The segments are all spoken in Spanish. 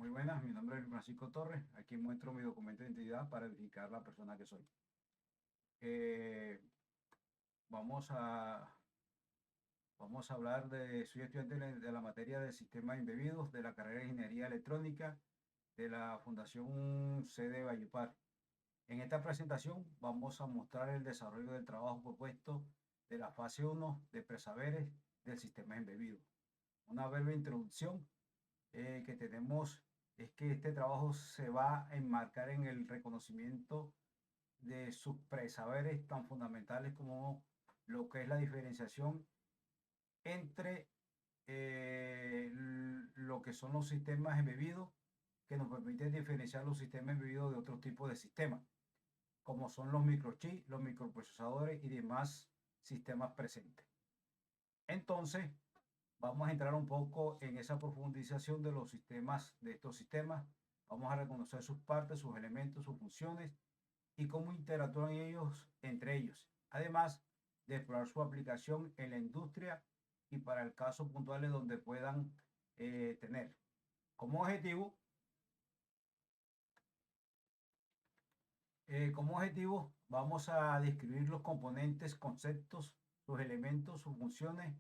Muy buenas, mi nombre es Francisco Torres. Aquí muestro mi documento de identidad para identificar la persona que soy. Eh, vamos a, vamos a hablar soy estudiante de la materia de sistemas embebidos de la carrera de Ingeniería Electrónica de la Fundación Sede Valledupar. En esta presentación vamos a mostrar el desarrollo del trabajo propuesto de la fase 1 de presaberes del sistema embebido. Una breve introducción que tenemos es que este trabajo se va a enmarcar en el reconocimiento de sus presaberes tan fundamentales como lo que es la diferenciación entre lo que son los sistemas embebidos, que nos permiten diferenciar los sistemas embebidos de otros tipos de sistemas, como son los microchips, los microprocesadores y demás sistemas presentes. Entonces, vamos a entrar un poco en esa profundización de los sistemas, de estos sistemas. Vamos a reconocer sus partes, sus elementos, sus funciones y cómo interactúan ellos entre ellos. Además de explorar su aplicación en la industria y para el caso puntuales donde puedan tener. Como objetivo vamos a describir los componentes, conceptos, sus elementos, sus funciones,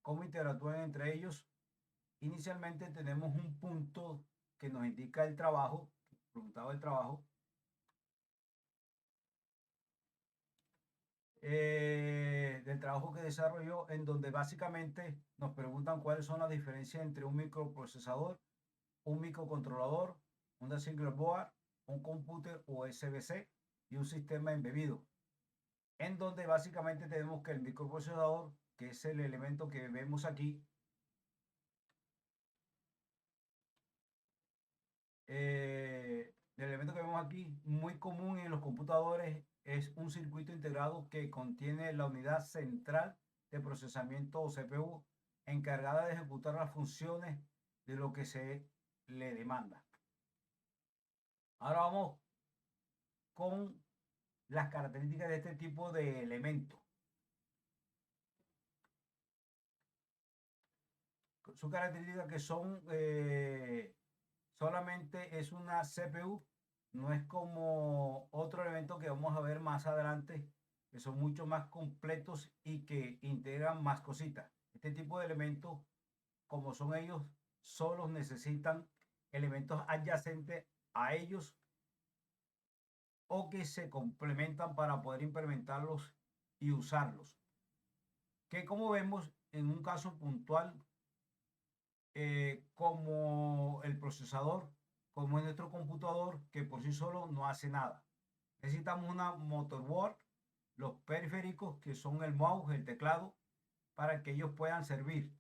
cómo interactúan entre ellos. Inicialmente tenemos un punto que nos indica el trabajo, resultado del trabajo, del trabajo que desarrolló, en donde básicamente nos preguntan cuáles son las diferencias entre un microprocesador, un microcontrolador, una single board, un computer USB-C y un sistema embebido, en donde básicamente tenemos que el microprocesador, que es el elemento que vemos aquí, el elemento que vemos aquí, muy común en los computadores, es un circuito integrado que contiene la unidad central de procesamiento o CPU encargada de ejecutar las funciones de lo que se le demanda. Ahora vamos con las características de este tipo de elementos. Sus características que son solamente es una CPU, no es como otro elemento que vamos a ver más adelante, que son mucho más completos y que integran más cositas. Este tipo de elementos, como son ellos, solos necesitan elementos adyacentes a ellos o que se complementan para poder implementarlos y usarlos. Que como vemos en un caso puntual, como el procesador, como es nuestro computador, que por sí solo no hace nada. Necesitamos una motherboard, los periféricos, que son el mouse, el teclado, para que ellos puedan servir.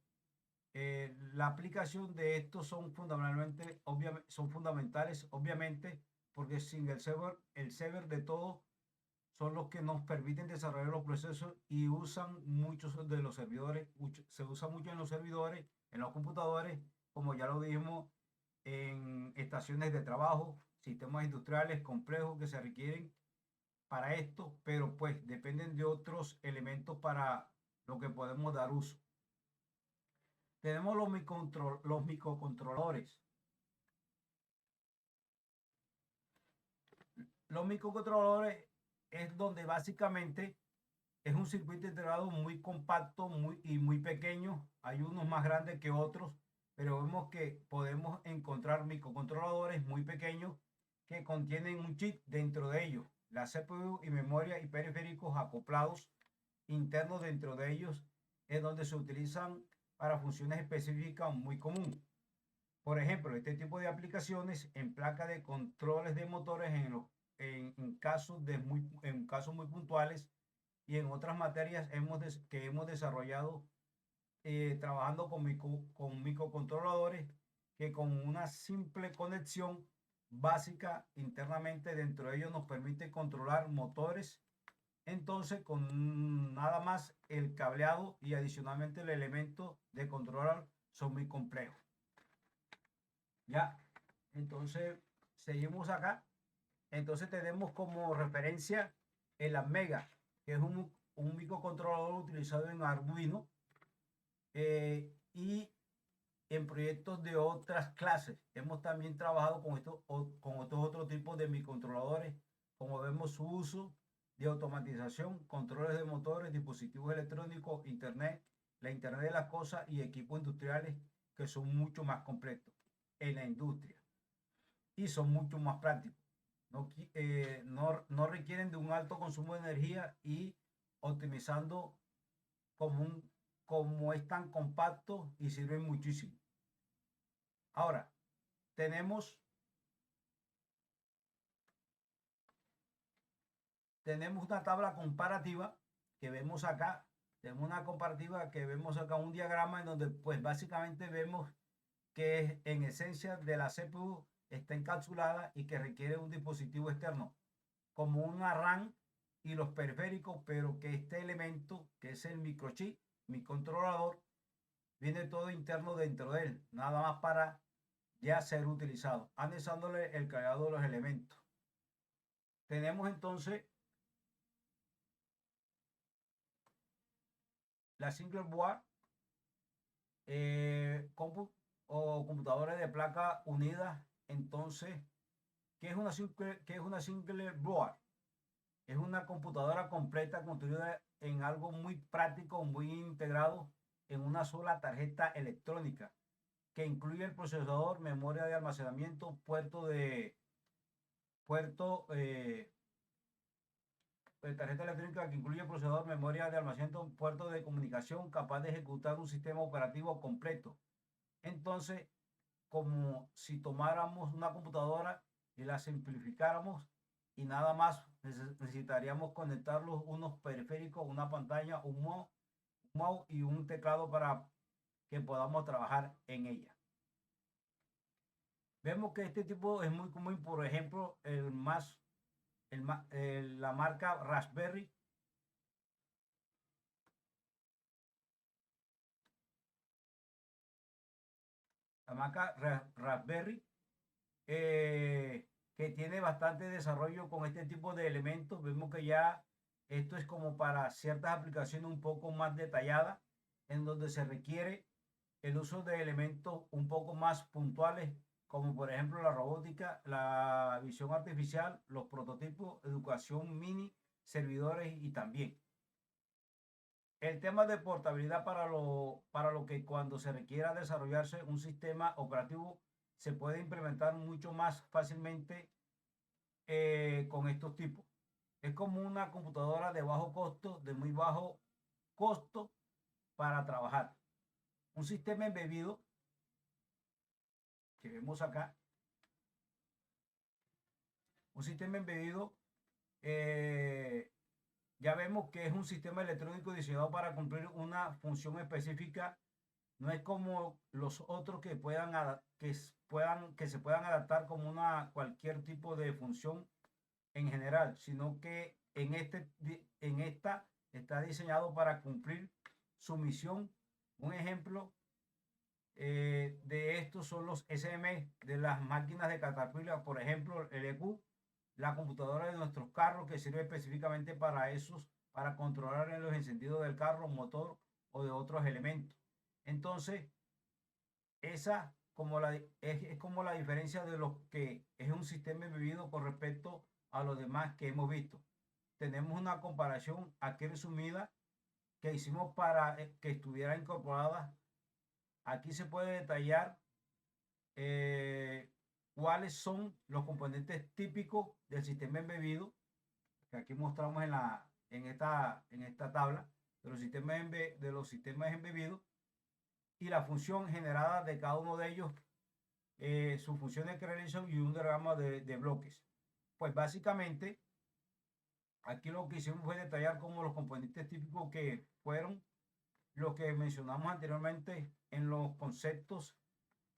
La aplicación de estos son fundamentalmente, son fundamentales, obviamente, porque sin el server de todo son los que nos permiten desarrollar los procesos y usan muchos de los servidores, se usa mucho en los servidores, en los computadores, como ya lo dijimos, en estaciones de trabajo, sistemas industriales complejos que se requieren para esto, pero pues dependen de otros elementos para lo que podemos dar uso. Tenemos los microcontroladores. Los microcontroladores es donde básicamente es un circuito integrado muy compacto y muy pequeño. Hay unos más grandes que otros, pero vemos que podemos encontrar microcontroladores muy pequeños que contienen un chip dentro de ellos, la CPU y memoria y periféricos acoplados internos dentro de ellos, es donde se utilizan para funciones específicas muy común. Por ejemplo, este tipo de aplicaciones en placa de controles de motores en casos muy puntuales y en otras materias que hemos desarrollado trabajando con microcontroladores que con una simple conexión básica internamente dentro de ellos nos permite controlar motores. Entonces, con nada más el cableado y adicionalmente el elemento de controlar son muy complejos. Ya, entonces seguimos acá. Entonces tenemos como referencia el Amiga, que es un microcontrolador utilizado en Arduino y en proyectos de otras clases. Hemos también trabajado con estos otros tipos de microcontroladores, como vemos su uso de automatización, controles de motores, dispositivos electrónicos, internet, la internet de las cosas y equipos industriales que son mucho más completos en la industria y son mucho más prácticos. No requieren de un alto consumo de energía y optimizando como es tan compacto y sirven muchísimo. Ahora, tenemos, tenemos una tabla comparativa que vemos acá. Tenemos una comparativa que vemos acá, un diagrama en donde pues básicamente vemos que en esencia de la CPU está encapsulada y que requiere un dispositivo externo como una RAM y los periféricos, pero que este elemento, que es el microchip, mi controlador, viene todo interno dentro de él, nada más para ya ser utilizado, anexándole el cargado de los elementos. Tenemos entonces la single board o computadores de placa unidas. Entonces, ¿qué es una single board? Es una computadora completa construida en algo muy práctico, muy integrado en una sola tarjeta electrónica que incluye el procesador, memoria de almacenamiento, tarjeta electrónica que incluye procesador, memoria de almacenamiento, puerto de comunicación capaz de ejecutar un sistema operativo completo. Entonces, como si tomáramos una computadora y la simplificáramos y nada más necesitaríamos conectarlos unos periféricos, una pantalla, un mouse y un teclado para que podamos trabajar en ella. Vemos que este tipo es muy común, por ejemplo, la marca Raspberry. La marca Raspberry, que tiene bastante desarrollo con este tipo de elementos. Vemos que ya esto es como para ciertas aplicaciones un poco más detalladas, en donde se requiere el uso de elementos un poco más puntuales, como por ejemplo la robótica, la visión artificial, los prototipos, educación mini, servidores y también el tema de portabilidad para lo que cuando se requiera desarrollarse un sistema operativo se puede implementar mucho más fácilmente con estos tipos. Es como una computadora de bajo costo, de muy bajo costo para trabajar. Un sistema embebido que vemos acá, un sistema embebido, ya vemos que es un sistema electrónico diseñado para cumplir una función específica. No es como los otros que se puedan adaptar como cualquier tipo de función en general, sino que en esta está diseñado para cumplir su misión. Un ejemplo de estos son los SM de las máquinas de Caterpillar, por ejemplo, el EQ, la computadora de nuestros carros que sirve específicamente para para controlar los encendidos del carro, motor o de otros elementos. Entonces, esa es como la diferencia de lo que es un sistema embebido con respecto a los demás que hemos visto. Tenemos una comparación aquí resumida que hicimos para que estuviera incorporada. Aquí se puede detallar cuáles son los componentes típicos del sistema embebido, que aquí mostramos en esta tabla de los sistemas embebidos y la función generada de cada uno de ellos, sus funciones que realizan y un diagrama de bloques. Pues básicamente, aquí lo que hicimos fue detallar como los componentes típicos que fueron los que mencionamos anteriormente en los conceptos,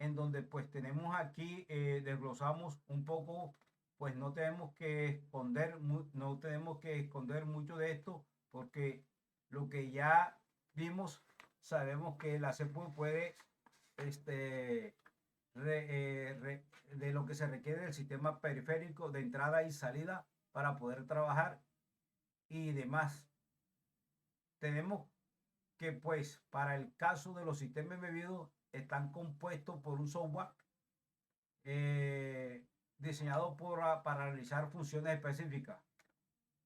en donde pues tenemos aquí, desglosamos un poco, pues no tenemos que esconder mucho de esto, porque lo que ya vimos, sabemos que la CPU puede, de lo que se requiere del sistema periférico de entrada y salida para poder trabajar y demás. Tenemos que pues para el caso de los sistemas embebidos están compuestos por un software diseñado para realizar funciones específicas.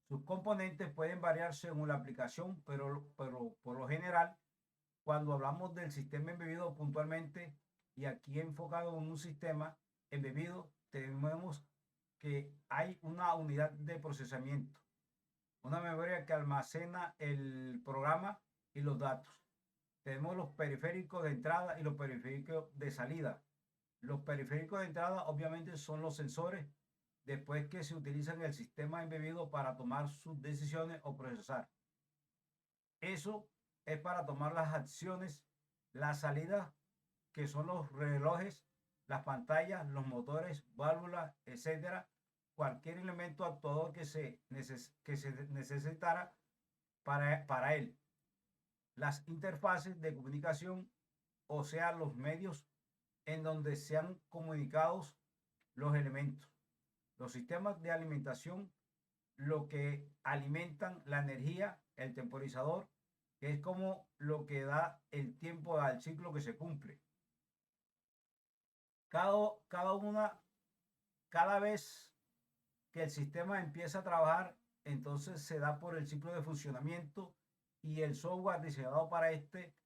Sus componentes pueden variar según la aplicación, pero por lo general, cuando hablamos del sistema embebido puntualmente, y aquí enfocado en un sistema embebido, tenemos que hay una unidad de procesamiento, una memoria que almacena el programa y los datos. Tenemos los periféricos de entrada y los periféricos de salida. Los periféricos de entrada obviamente son los sensores después que se utilizan el sistema embebido para tomar sus decisiones o procesar. Eso es para tomar las acciones. Las salidas, que son los relojes, las pantallas, los motores, válvulas, etcétera, cualquier elemento actuador que se necesitara para él. Las interfaces de comunicación, o sea, los medios en donde sean comunicados los elementos. Los sistemas de alimentación, lo que alimentan la energía, el temporizador, que es como lo que da el tiempo al ciclo que se cumple. Cada vez que el sistema empieza a trabajar, entonces se da por el ciclo de funcionamiento y el software diseñado para este.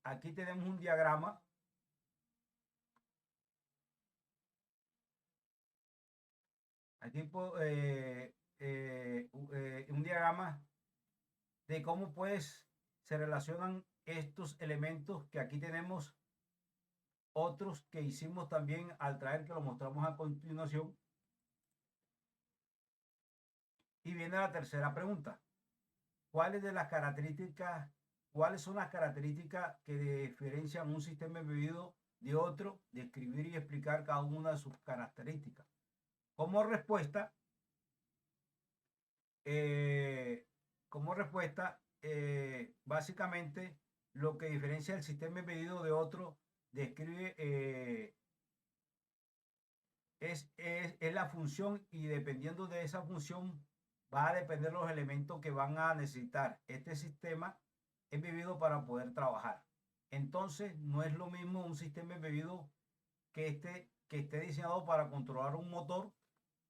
Aquí tenemos un diagrama. Aquí un diagrama de cómo pues se relacionan estos elementos, que aquí tenemos otros que hicimos también al traer, que lo mostramos a continuación. Y viene la tercera pregunta. ¿Cuáles son las características que diferencian un sistema embebido de otro? Describir y explicar cada una de sus características. Como respuesta, básicamente lo que diferencia el sistema embebido de otro describe es la función, y dependiendo de esa función va a depender los elementos que van a necesitar este sistema embebido para poder trabajar. Entonces no es lo mismo un sistema embebido que esté diseñado para controlar un motor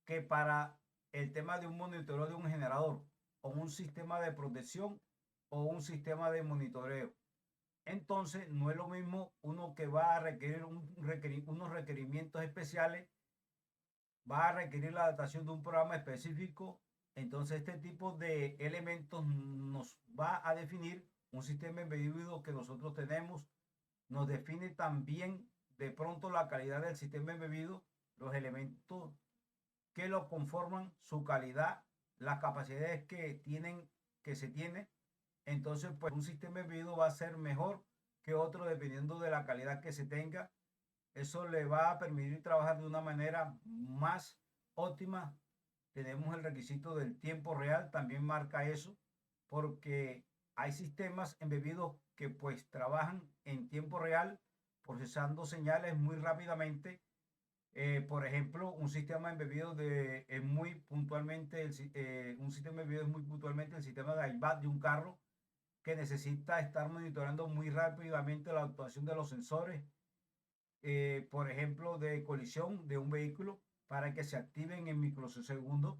que para el tema de un monitoreo de un generador, o un sistema de protección, o un sistema de monitoreo. Entonces no es lo mismo uno que va a requerir unos requerimientos especiales, va a requerir la adaptación de un programa específico. Entonces este tipo de elementos nos va a definir un sistema embebido que nosotros tenemos. Nos define también de pronto la calidad del sistema embebido, los elementos que lo conforman, su calidad, las capacidades que se tiene. Entonces pues un sistema embebido va a ser mejor que otro dependiendo de la calidad que se tenga. Eso le va a permitir trabajar de una manera más óptima. Tenemos el requisito del tiempo real, también marca eso, porque hay sistemas embebidos que pues trabajan en tiempo real, procesando señales muy rápidamente. Por ejemplo, un sistema embebido es muy puntualmente el sistema de IVAT de un carro, que necesita estar monitoreando muy rápidamente la actuación de los sensores, por ejemplo, de colisión de un vehículo, para que se activen en microsegundos.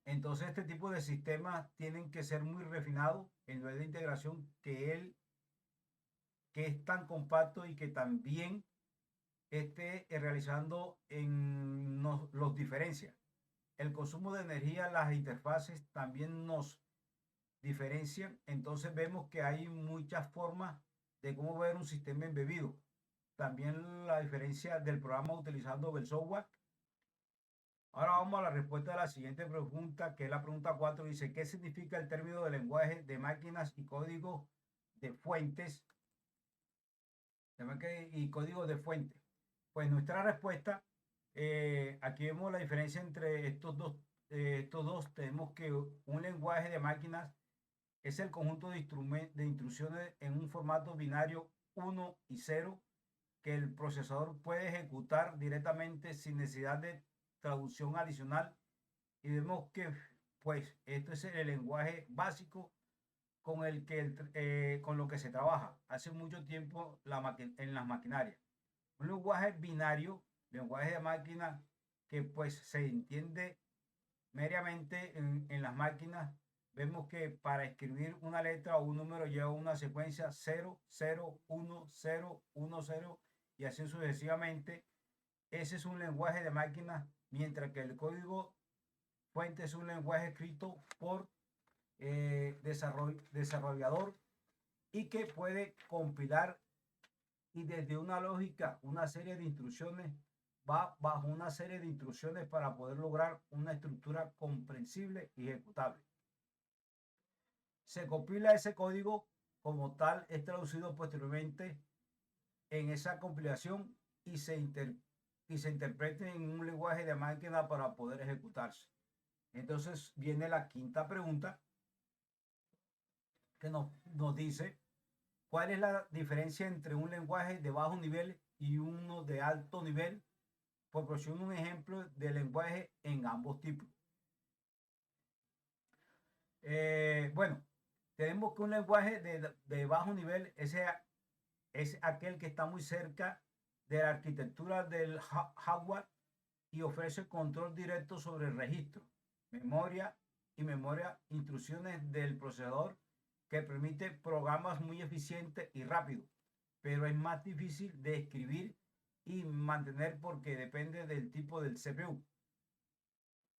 Entonces este tipo de sistemas tienen que ser muy refinados en nivel de integración, que es tan compacto y que también esté realizando los diferencia. El consumo de energía, las interfaces también nos diferencian. Entonces vemos que hay muchas formas de cómo ver un sistema embebido. También la diferencia del programa utilizando el software. Ahora vamos a la respuesta de la siguiente pregunta, que es la pregunta 4. Dice, ¿qué significa el término de lenguaje de máquinas y código de fuentes? Y código de fuente. Pues nuestra respuesta, aquí vemos la diferencia entre estos dos. Tenemos que un lenguaje de máquinas es el conjunto de instrucciones en un formato binario 1 y 0, que el procesador puede ejecutar directamente sin necesidad de traducción adicional. Y vemos que pues esto es el lenguaje básico con lo que se trabaja hace mucho tiempo en las maquinarias. Un lenguaje binario, lenguaje de máquina que pues se entiende meramente en las máquinas. Vemos que para escribir una letra o un número lleva una secuencia 0, 0, 1, 0, 1, 0 y así sucesivamente. Ese es un lenguaje de máquina, mientras que el código fuente es un lenguaje escrito por desarrollador y que puede compilar y desde una lógica, una serie de instrucciones, va bajo una serie de instrucciones para poder lograr una estructura comprensible y ejecutable. Se compila ese código como tal, es traducido posteriormente en esa compilación y se interpreta en un lenguaje de máquina para poder ejecutarse. Entonces viene la quinta pregunta que nos dice, ¿cuál es la diferencia entre un lenguaje de bajo nivel y uno de alto nivel? Proporciona un ejemplo de lenguaje en ambos tipos. Bueno, tenemos que un lenguaje de bajo nivel es aquel que está muy cerca de la arquitectura del hardware y ofrece control directo sobre el registro, memoria instrucciones del procesador que permite programas muy eficientes y rápidos, pero es más difícil de escribir y mantener porque depende del tipo del CPU.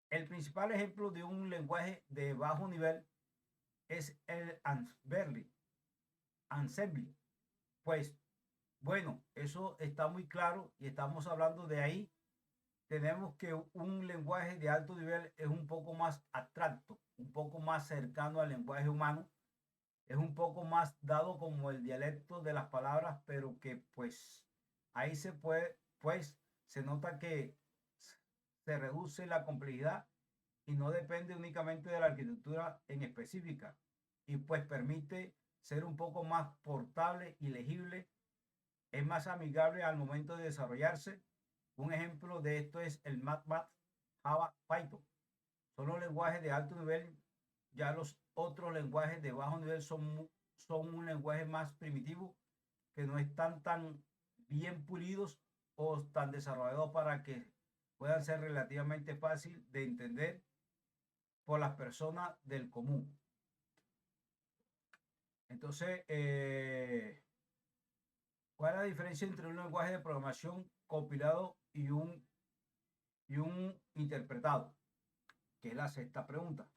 El principal ejemplo de un lenguaje de bajo nivel es el Assembly. Pues bueno, eso está muy claro y estamos hablando de ahí. Tenemos que un lenguaje de alto nivel es un poco más abstracto, un poco más cercano al lenguaje humano, es un poco más dado como el dialecto de las palabras, pero que pues ahí pues se nota que se reduce la complejidad y no depende únicamente de la arquitectura en específica y pues permite ser un poco más portable y legible, es más amigable al momento de desarrollarse. Un ejemplo de esto es el MATLAB, Java, Python. Son los lenguajes de alto nivel. Ya los otros lenguajes de bajo nivel son un lenguaje más primitivo que no están tan bien pulidos o tan desarrollados para que puedan ser relativamente fácil de entender por las personas del común. Entonces, ¿cuál es la diferencia entre un lenguaje de programación compilado y un interpretado? Que es la sexta pregunta.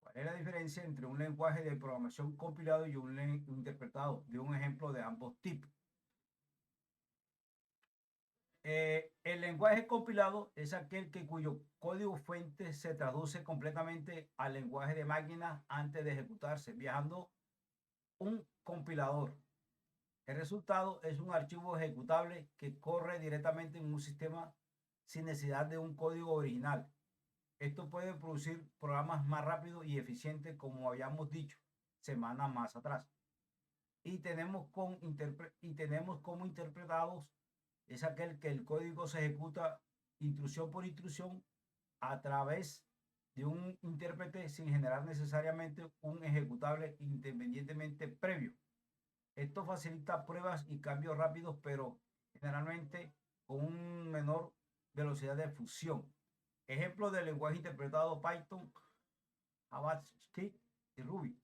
¿Cuál es la diferencia entre un lenguaje de programación compilado y un interpretado? De un ejemplo de ambos tipos. El lenguaje compilado es aquel cuyo código fuente se traduce completamente al lenguaje de máquina antes de ejecutarse, viajando un compilador. El resultado es un archivo ejecutable que corre directamente en un sistema sin necesidad de un código original. Esto puede producir programas más rápidos y eficientes, como habíamos dicho semanas más atrás. Y tenemos como interpretados es aquel que el código se ejecuta instrucción por instrucción a través de un intérprete sin generar necesariamente un ejecutable independientemente previo. Esto facilita pruebas y cambios rápidos, pero generalmente con un menor velocidad de ejecución. Ejemplo del lenguaje interpretado Python, JavaScript y Ruby.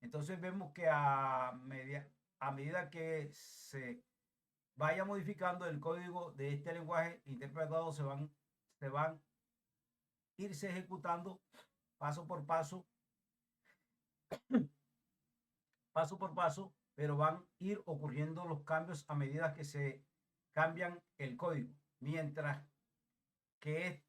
Entonces vemos que a medida que se vaya modificando el código de este lenguaje interpretado, se van irse ejecutando paso por paso, paso por paso, pero van a ir ocurriendo los cambios a medida que se cambian el código. Mientras que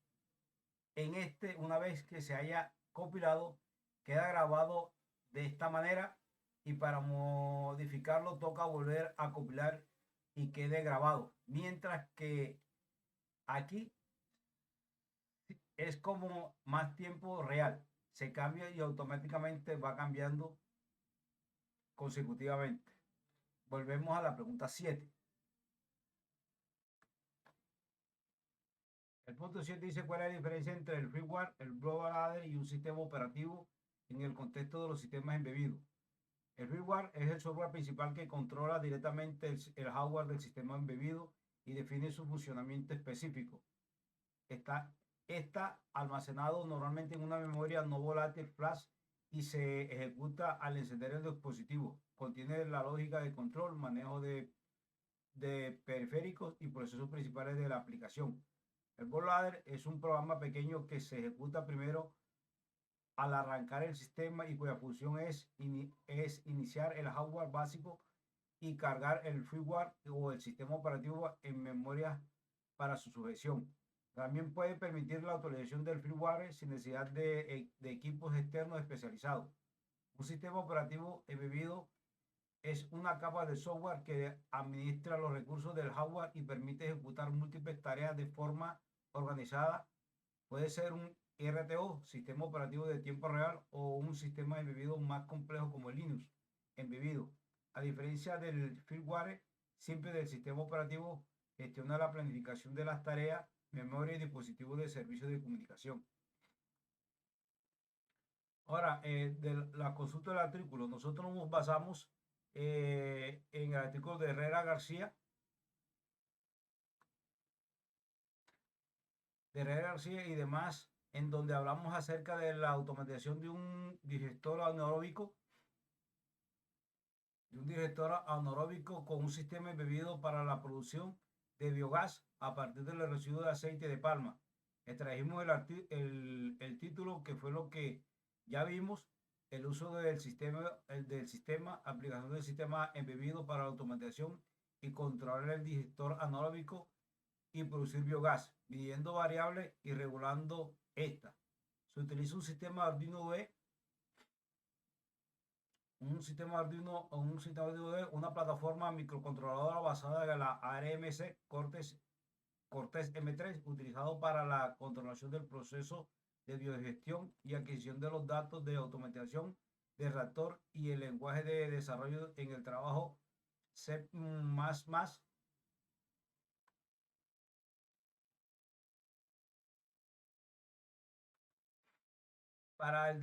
una vez que se haya compilado, queda grabado de esta manera y para modificarlo toca volver a compilar y quede grabado. Mientras que aquí es como más tiempo real. Se cambia y automáticamente va cambiando consecutivamente. Volvemos a la pregunta 7. El punto 7 dice cuál es la diferencia entre el firmware, el bootloader y un sistema operativo en el contexto de los sistemas embebidos. El firmware es el software principal que controla directamente el hardware del sistema embebido y define su funcionamiento específico. Está almacenado normalmente en una memoria no volátil flash y se ejecuta al encender el dispositivo. Contiene la lógica de control, manejo de periféricos y procesos principales de la aplicación. El bootloader es un programa pequeño que se ejecuta primero al arrancar el sistema y cuya función es iniciar el hardware básico y cargar el firmware o el sistema operativo en memoria para su sujeción. También puede permitir la actualización del firmware sin necesidad de equipos externos especializados. Un sistema operativo embebido es una capa de software que administra los recursos del hardware y permite ejecutar múltiples tareas de forma organizada. Puede ser un RTO, sistema operativo de tiempo real, o un sistema embebido más complejo como el Linux embebido. A diferencia del firmware simple del sistema operativo, gestiona la planificación de las tareas, memoria y dispositivos de servicio de comunicación. Ahora, de la consulta del artículo, nosotros nos basamos en el artículo de Herrera García, y demás, en donde hablamos acerca de la automatización de un digestor anaeróbico, con un sistema embebido para la producción de biogás a partir de los residuos de aceite de palma. Extrajimos el título, que fue lo que ya vimos: el uso del sistema, aplicación del sistema embebido para la automatización y controlar el digestor anaeróbico y producir biogás, midiendo variables y regulando esta. Se utiliza un sistema Arduino UE, una plataforma microcontroladora basada en la ARMC Cortex M3, utilizado para la controlación del proceso de biodigestión y adquisición de los datos de automatización del reactor y el lenguaje de desarrollo en el trabajo C++. Para el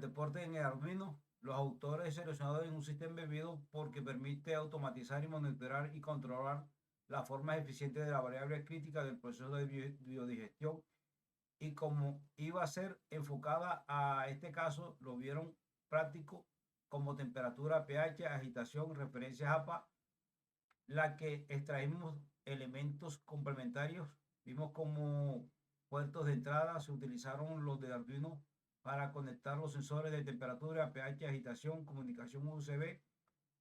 deporte en el Arduino, los autores seleccionados en un sistema embebido porque permite automatizar y monitorar y controlar la forma eficiente de la variable crítica del proceso de biodigestión, y como iba a ser enfocada a este caso, lo vieron práctico como temperatura, pH, agitación, referencias APA, la que extraímos elementos complementarios. Vimos como puertos de entrada se utilizaron los de Arduino para conectar los sensores de temperatura, pH, agitación, comunicación USB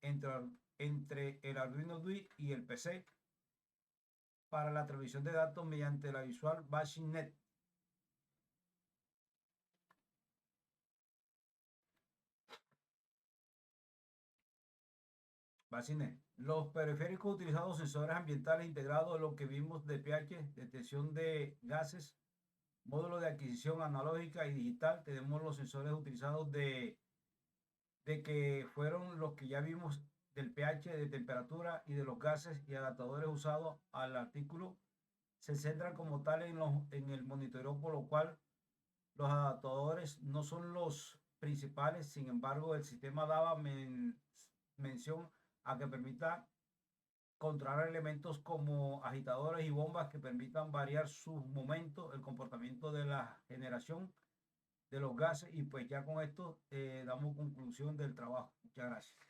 entre el Arduino DUI y el PC para la transmisión de datos mediante la Visual Basic Net. Los periféricos utilizados, sensores ambientales integrados, lo que vimos de pH, detección de gases, módulo de adquisición analógica y digital. Tenemos los sensores utilizados de que fueron los que ya vimos, del pH, de temperatura y de los gases, y adaptadores usados al artículo. Se centran como tal en el monitoreo, por lo cual los adaptadores no son los principales. Sin embargo, el sistema daba mención a que permita controlar elementos como agitadores y bombas que permitan variar sus momentos, el comportamiento de la generación de los gases. Y pues ya con esto damos conclusión del trabajo. Muchas gracias.